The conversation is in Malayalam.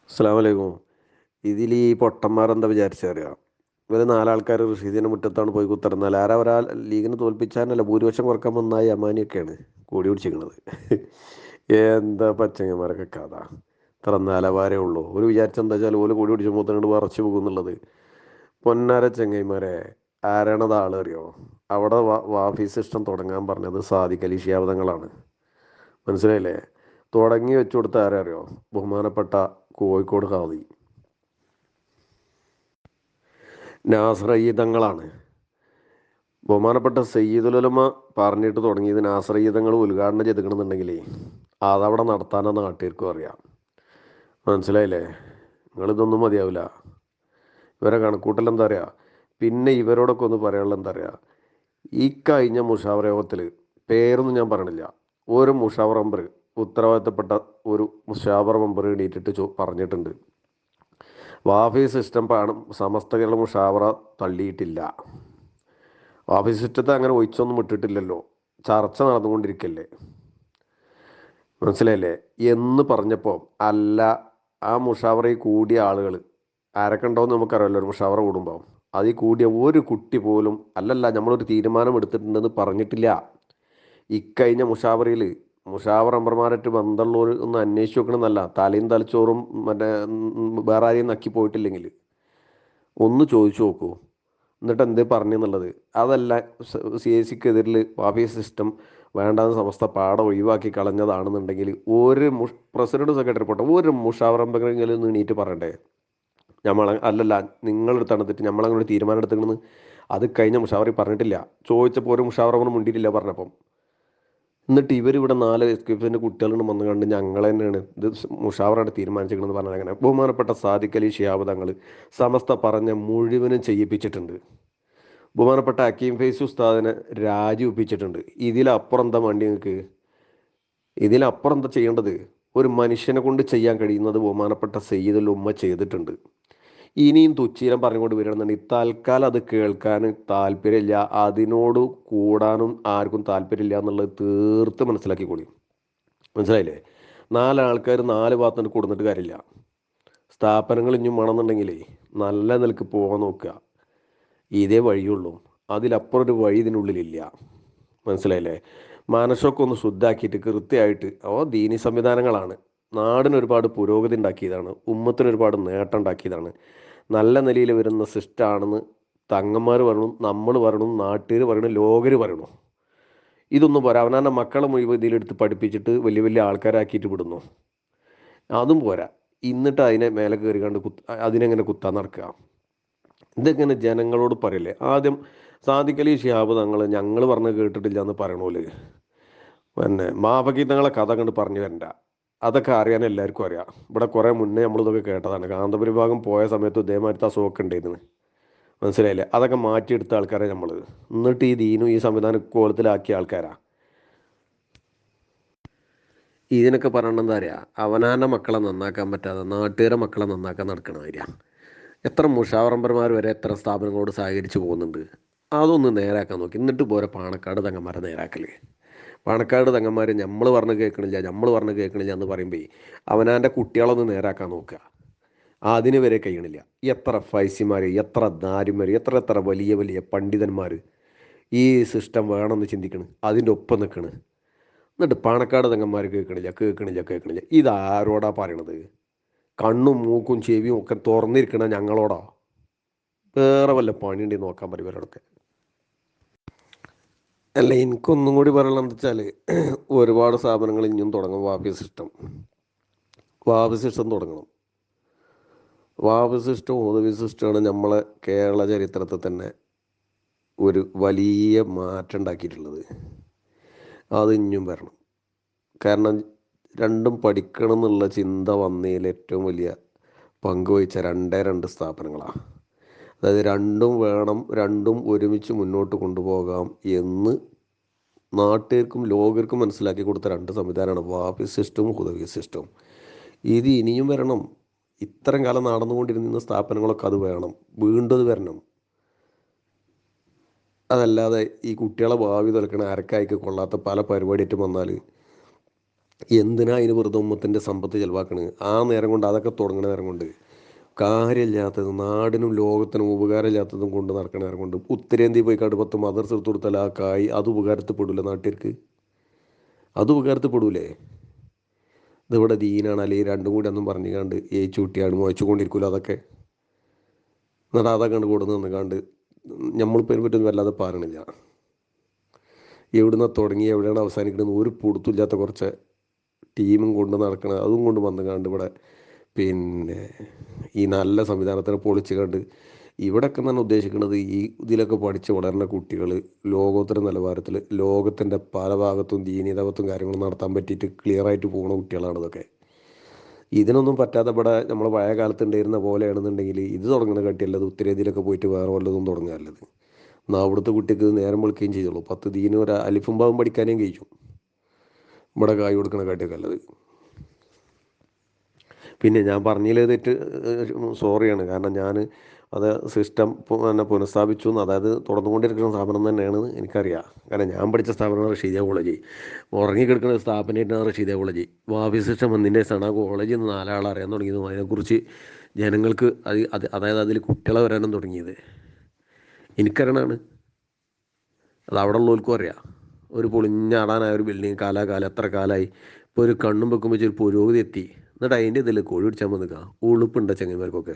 അസ്സലാമു അലൈക്കും. ഇതിൽ ഈ പൊട്ടന്മാരെന്താ വിചാരിച്ചറിയാം? ഇവർ നാലാൾക്കാർ റഷീദിൻ്റെ മുറ്റത്താണ് പോയി കുത്തിർന്നാൽ ആരാ ഒരാൾ ലീഗിന് തോൽപ്പിച്ചാനല്ല ഭൂരിപക്ഷം കുറക്കാൻ വന്നായി അമാനിയൊക്കെയാണ് കൂടി പിടിച്ചിരിക്കുന്നത്. എന്താ പച്ചങ്ങന്മാരൊക്കെ കഥ. ഇത്ര നിലവാരേ ഉള്ളൂ. ഒരു വിചാരിച്ചെന്താ വെച്ചാൽ ഓല് കൂടി പിടിച്ചുമ്പോൾ തന്നെ വറച്ചു പോകുന്നുള്ളത്. പൊന്നാര ചെങ്ങൈമാരെ, ആരാണത് ആളറിയോ? അവിടെ വാഫി സിസ്റ്റം തുടങ്ങാൻ പറഞ്ഞത് സാദിഖ് അലി ശിഹാബ്. മനസ്സിലായില്ലേ? തുടങ്ങി വെച്ചു കൊടുത്ത ആരാ അറിയോ? ബഹുമാനപ്പെട്ട കോഴിക്കോട് ഖാദി നാസറീതങ്ങളാണ്. ബഹുമാനപ്പെട്ട സയ്യിദുലമ പറഞ്ഞിട്ട് തുടങ്ങിയത് നാസറീതങ്ങൾ ഉദ്ഘാടനം ചെയ്തിക്കണമെന്നുണ്ടെങ്കിലേ അതവിടെ നടത്താനെന്ന് നാട്ടുകാർക്കും അറിയാം. മനസ്സിലായില്ലേ? നിങ്ങളിതൊന്നും മതിയാവില്ല. ഇവരെ കണക്കൂട്ടൽ എന്താ പറയുക? പിന്നെ ഇവരോടൊക്കെ ഒന്ന് പറയാനുള്ള എന്താ പറയുക? ഈ കഴിഞ്ഞ മുഷാവറ യോഗത്തിൽ പേരൊന്നും ഞാൻ പറയണില്ല, ഒരു മുഷാവറ മെമ്പർ, ഉത്തരവാദിത്തപ്പെട്ട ഒരു മുഷാവറ മെമ്പർ എണീറ്റിട്ട് പറഞ്ഞിട്ടുണ്ട്, വാഫി സിസ്റ്റം സമസ്ത കേരള മുഷാവറ തള്ളിയിട്ടില്ല, വാഫി സിസ്റ്റത്തെ അങ്ങനെ ഒഴിച്ചൊന്നും ഇട്ടിട്ടില്ലല്ലോ, ചർച്ച നടന്നുകൊണ്ടിരിക്കല്ലേ. മനസ്സിലായില്ലേ? എന്ന് പറഞ്ഞപ്പോൾ അല്ല, ആ മുഷാവറയിൽ കൂടിയ ആളുകൾ ആരൊക്കെ ഉണ്ടാവും നമുക്കറിയാമല്ലോ. ഒരു മുഷാവറ കൂടുമ്പോൾ അതിൽ കൂടിയ ഒരു കുട്ടി പോലും അല്ലല്ല നമ്മളൊരു തീരുമാനം എടുത്തിട്ടുണ്ടെന്ന് പറഞ്ഞിട്ടില്ല. ഇക്കഴിഞ്ഞ മുഷാവറയിൽ മുഷാവർ മെമ്പർമാരായിട്ട് ബന്ധമുള്ളവർ ഒന്ന് അന്വേഷിച്ച് നോക്കണമെന്നല്ല, തലയും തലച്ചോറും മറ്റേ വേറെ ആരെയും നക്കി പോയിട്ടില്ലെങ്കിൽ ഒന്ന് ചോദിച്ചു നോക്കൂ. എന്നിട്ട് എന്തേ പറഞ്ഞെന്നുള്ളത്. അതല്ല, സി എ സിക്കെതിരിൽ വാഫി സിസ്റ്റം വേണ്ടാന്ന് സമസ്ത പാടെ ഒഴിവാക്കി കളഞ്ഞതാണെന്നുണ്ടെങ്കിൽ ഒരു പ്രസിഡന്റ് സെക്രട്ടറി പോട്ടെ, ഒരു മുഷാവറമ്പെങ്കിലും നീണീറ്റ് പറയണ്ടേ നമ്മൾ അല്ലല്ല നിങ്ങളെടുത്താണ് തെറ്റ്, നമ്മളങ്ങനെ ഒരു തീരുമാനം എടുത്തിക്കണമെന്ന്. അത് കഴിഞ്ഞ മുഷാവറി പറഞ്ഞിട്ടില്ല. ചോദിച്ചപ്പോൾ ഒരു മുഷാവറ മുണ്ടിയിട്ടില്ല പറഞ്ഞപ്പം. എന്നിട്ട് ഇവരിവിടെ 4 എസ് കെ എഫിൻ്റെ കുട്ടികളും വന്നു കണ്ട് ഞങ്ങൾ തന്നെയാണ് ഇത് മുഷാവറായിട്ട് തീരുമാനിച്ചിരിക്കണമെന്ന് പറഞ്ഞാൽ അങ്ങനെ. ബഹുമാനപ്പെട്ട സാദിഖ് അലി ശിഹാബ് തങ്ങൾ സമസ്ത പറഞ്ഞ മുഴുവനും ചെയ്യിപ്പിച്ചിട്ടുണ്ട്. ബഹുമാനപ്പെട്ട ഹക്കീം ഫൈസി ഉസ്താദിനെ രാജിവെപ്പിച്ചിട്ടുണ്ട്. ഇതിലപ്പുറം എന്താ വേണ്ടി നിങ്ങൾക്ക്? ഇതിലപ്പുറം എന്താ ചെയ്യേണ്ടത്? ഒരു മനുഷ്യനെ കൊണ്ട് ചെയ്യാൻ കഴിയുന്നത് ബഹുമാനപ്പെട്ട സയ്യിദുൽ ഉമ്മ ചെയ്തിട്ടുണ്ട്. ഇനിയും തുച്ചീരം പറഞ്ഞുകൊണ്ട് വരികയാണെന്നുണ്ടെങ്കിൽ തൽക്കാലം അത് കേൾക്കാൻ താല്പര്യമില്ല, അതിനോട് കൂടാനും ആർക്കും താല്പര്യമില്ല എന്നുള്ളത് തീർത്ത് മനസ്സിലാക്കിക്കോളി. മനസ്സിലായില്ലേ? നാലാൾക്കാർ 4 ഭാഗത്തുനിന്ന് കൊടുത്തിട്ട് കാര്യമില്ല. സ്ഥാപനങ്ങൾ ഇനിയും വേണമെന്നുണ്ടെങ്കിലേ നല്ല നിലക്ക് പോകാൻ നോക്കുക. ഇതേ വഴിയുള്ളൂ. അതിലപ്പുറം ഒരു വഴി ഇതിനുള്ളിലില്ല. മനസ്സിലായില്ലേ? മനസ്സൊക്കെ ഒന്ന് ശുദ്ധാക്കിയിട്ട് കൃത്യമായിട്ട് ദീനി സംവിധാനങ്ങളാണ്, നാടിന് ഒരുപാട് പുരോഗതി ഉണ്ടാക്കിയതാണ്, ഉമ്മത്തിന് ഒരുപാട് നേട്ടം ഉണ്ടാക്കിയതാണ്, നല്ല നിലയിൽ വരുന്ന സിസ്റ്റാണെന്ന് തങ്ങന്മാർ പറയണം, നമ്മൾ പറയണം, നാട്ടുകാർ പറയണം, ലോകർ പറയണം. ഇതൊന്നും പോരാ. അവനാൻ്റെ മക്കളെ മുഴുവൻ ഇതിലെടുത്ത് പഠിപ്പിച്ചിട്ട് വലിയ വലിയ ആൾക്കാരാക്കിയിട്ട് വിടുന്നു. അതും പോരാ. എന്നിട്ട് അതിനെ മേലെ കയറി കണ്ട് അതിനെങ്ങനെ കുത്താൻ നടക്കുക? ഇതെങ്ങനെ ജനങ്ങളോട് പറയല്ലേ? ആദ്യം സാദിഖ് അലി ശിഹാബ് തങ്ങൾ ഞങ്ങൾ പറഞ്ഞ് കേട്ടിട്ടില്ല എന്ന് പറയണോല് പിന്നെ മാപകീതങ്ങളെ കഥ കണ്ട് പറഞ്ഞു വരണ്ട. അതൊക്കെ അറിയാൻ എല്ലാവർക്കും അറിയാം. ഇവിടെ കുറേ മുന്നേ നമ്മളിതൊക്കെ കേട്ടതാണ്. കാന്തപുരി ഭാഗം പോയ സമയത്ത് ഇതേമാതിരത്തെ അസുഖമൊക്കെ ഉണ്ടായിരുന്നു. മനസ്സിലായില്ലേ? അതൊക്കെ മാറ്റിയെടുത്ത ആൾക്കാരെ നമ്മൾ. എന്നിട്ട് ഈ ദീനും ഈ സംവിധാനം കോലത്തിലാക്കിയ ആൾക്കാരാ. ഇതിനൊക്കെ പറയണത് എന്താ അറിയാം? അവനാൻ്റെ മക്കളെ നന്നാക്കാൻ പറ്റാതെ നാട്ടുകാരെ മക്കളെ നന്നാക്കാൻ നടക്കണ കാര്യമാണ്. എത്ര മുഷാവറമ്പർമാർ വരെ എത്ര സ്ഥാപനങ്ങളോട് സഹകരിച്ച് പോകുന്നുണ്ട്. അതൊന്ന് നേരാക്കാൻ നോക്കി. എന്നിട്ട് പോരെ പാണക്കാട് തങ്ങന്മാരെ നേരാക്കല്. പാണക്കാട് തങ്ങന്മാർ നമ്മൾ പറഞ്ഞ് കേൾക്കണില്ല എന്ന് പറയുമ്പോൾ അവനാൻ്റെ കുട്ടികളൊന്ന് നേരാക്കാൻ നോക്കുക. അതിന് വരെ കഴിയണില്ല. എത്ര ഫൈസിമാർ, എത്ര ദാരിമാർ, എത്ര എത്ര വലിയ വലിയ പണ്ഡിതന്മാർ ഈ സിസ്റ്റം വേണമെന്ന് ചിന്തിക്കണം, അതിൻ്റെ ഒപ്പം നിൽക്കണ്. എന്നിട്ട് പാണക്കാട് തങ്ങന്മാർ കേൾക്കണില്ല. ഇതാരോടാ പറയണത്? കണ്ണും മൂക്കും ചെവിയും ഒക്കെ തുറന്നിരിക്കണ ഞങ്ങളോടാ. വേറെ വല്ല പണിയുണ്ടെങ്കിൽ നോക്കാൻ പറ്റും ഇവരോടൊക്കെ. അല്ല, എനിക്കൊന്നും കൂടി പറയാനുള്ളത് വെച്ചാൽ ഒരുപാട് സ്ഥാപനങ്ങൾ ഇനിയും തുടങ്ങും. വാഫി സിസ്റ്റം തുടങ്ങണം. വാഫി സിസ്റ്റം ഹുദവി സിസ്റ്റമാണ് നമ്മളെ കേരള ചരിത്രത്തിൽ തന്നെ ഒരു വലിയ മാറ്റം ഉണ്ടാക്കിയിട്ടുള്ളത്. അത് ഇനിയും വരണം. കാരണം രണ്ടും പഠിക്കണം എന്നുള്ള ചിന്ത വന്നതിൽ ഏറ്റവും വലിയ പങ്ക് വഹിച്ച രണ്ട് സ്ഥാപനങ്ങളാണ്. അതായത് രണ്ടും വേണം, രണ്ടും ഒരുമിച്ച് മുന്നോട്ട് കൊണ്ടുപോകാം എന്ന് നാട്ടുകാർക്കും ലോകർക്കും മനസ്സിലാക്കി കൊടുത്ത രണ്ട് സംവിധാനമാണ് വാഫി സിസ്റ്റവും ഹുദവി സിസ്റ്റവും. ഇത് ഇനിയും വരണം. ഇത്തരം കാലം നടന്നുകൊണ്ടിരുന്ന സ്ഥാപനങ്ങളൊക്കെ അത് വേണം, വീണ്ടും അത് വരണം. അതല്ലാതെ ഈ കുട്ടികളെ ഭാവി തുലക്കണ അരക്കായ്ക്ക് കൊള്ളാത്ത പല പരിപാടിയായിട്ടും വന്നാൽ എന്തിനാ അതിന് വെറുതെ ഉമ്മത്തിൻ്റെ സമ്പത്ത് ചിലവാക്കണ്? ആ നേരം കൊണ്ട് അതൊക്കെ തുടങ്ങണ നേരം കൊണ്ട് കാര്യമില്ലാത്തത് നാടിനും ലോകത്തിനും ഉപകാരമില്ലാത്തതും കൊണ്ട് നടക്കണ നേരം കൊണ്ട് ഉത്തരേന്ത്യയിൽ പോയി കണ്ട് 10 മദർസ് എടുത്ത് കൊടുത്താൽ ആ കായ് അത് ഉപകാരത്തിൽപ്പെടില്ല നാട്ടുകാർക്ക്. അത് ഉപകാരത്തിൽപ്പെടൂലേ? ഇതിവിടെ ദീനാണ് അല്ലെങ്കിൽ രണ്ടും കൂടി ഒന്നും പറഞ്ഞുകാണ്ട് ഏച്ചു കുട്ടിയാണ് മുഴച്ചു കൊണ്ടിരിക്കില്ല അതൊക്കെ. എന്നിട്ട് അതൊക്കെ കണ്ട് കൊടുന്ന് നിന്നുകാണ്ട് നമ്മളിപ്പോൾ അതിനെ പറ്റൊന്നും വല്ലാതെ പറയണില്ല. എവിടുന്ന തുടങ്ങി എവിടെയാണ് അവസാനിക്കുന്നത് ഒരു പൊടുത്തില്ലാത്ത കുറച്ച് ടീമും കൊണ്ട് നടക്കണം. അതും കൊണ്ട് വന്നുകാണ്ട് ഇവിടെ പിന്നെ ഈ നല്ല സംവിധാനത്തിനെ പൊളിച്ച് കണ്ട് ഇവിടെയൊക്കെ തന്നെ ഉദ്ദേശിക്കുന്നത് ഈ ഇതിലൊക്കെ പഠിച്ച് വളരുന്ന കുട്ടികൾ ലോകോത്തര നിലവാരത്തിൽ ലോകത്തിൻ്റെ പല ഭാഗത്തും ദീനീതകത്തും കാര്യങ്ങളും നടത്താൻ പറ്റിയിട്ട് ക്ലിയറായിട്ട് പോകുന്ന കുട്ടികളാണ് ഇതൊക്കെ. ഇതിനൊന്നും പറ്റാതെ ഇവിടെ നമ്മൾ പഴയ കാലത്ത് ഉണ്ടായിരുന്ന പോലെയാണെന്നുണ്ടെങ്കിൽ ഇത് തുടങ്ങുന്ന കട്ടിയല്ലത് ഉത്തരേന്ത്യയിലൊക്കെ പോയിട്ട് വേറെ വല്ലതും തുടങ്ങുകയല്ലത്. എന്നാൽ അവിടുത്തെ കുട്ടിക്ക് നേരം വിളിക്കുകയും ചെയ്യുള്ളൂ. 10 ദീനും ഒരു അലിഫും ബാവും പഠിക്കാനേയും കഴിച്ചു ഇവിടെ കായ് കൊടുക്കണ കാട്ടിയൊക്കെ അല്ലത്. പിന്നെ ഞാൻ പറഞ്ഞതിൽ തെറ്റ് സോറിയാണ്. കാരണം ഞാൻ അത് സിസ്റ്റം പിന്നെ പുനഃസ്ഥാപിച്ചു അതായത് തുറന്നുകൊണ്ടിരിക്കുന്ന സ്ഥാപനം തന്നെയാണ് എനിക്കറിയാം. കാരണം ഞാൻ പഠിച്ച സ്ഥാപനം റഷീദിയ കോളേജ്, ഉറങ്ങിക്കിടക്കുന്ന സ്ഥാപനമായിട്ടാണ് റഷീദിയ കോളേജ്. വാഫി സിസ്റ്റം വന്നതിൻ്റെ ശേഷമാണ് ആ കോളേജിൽ നിന്ന് 4 ആൾ അറിയാൻ തുടങ്ങിയതും അതിനെക്കുറിച്ച് ജനങ്ങൾക്ക് അതായത് അതിൽ കുട്ടികളെ വരാനും തുടങ്ങിയത് എനിക്കറിയണതാണ്. അത് അവിടെ ഉള്ളവർക്കും അറിയാം. ഒരു പൊളിഞ്ഞാടാനായ ഒരു ബിൽഡിങ് കാലാകാലം എത്ര കാലമായി ഇപ്പോൾ ഒരു കണ്ണും വെക്കുമ്പോൾ ഒരു പുരോഗതി എത്തി. എന്നിട്ട് അതിൻ്റെ ഇതിൽ കോഴി പിടിച്ചാൽ നിൽക്കുക ഉളുപ്പുണ്ട ചങ്ങന്മാർക്കൊക്കെ.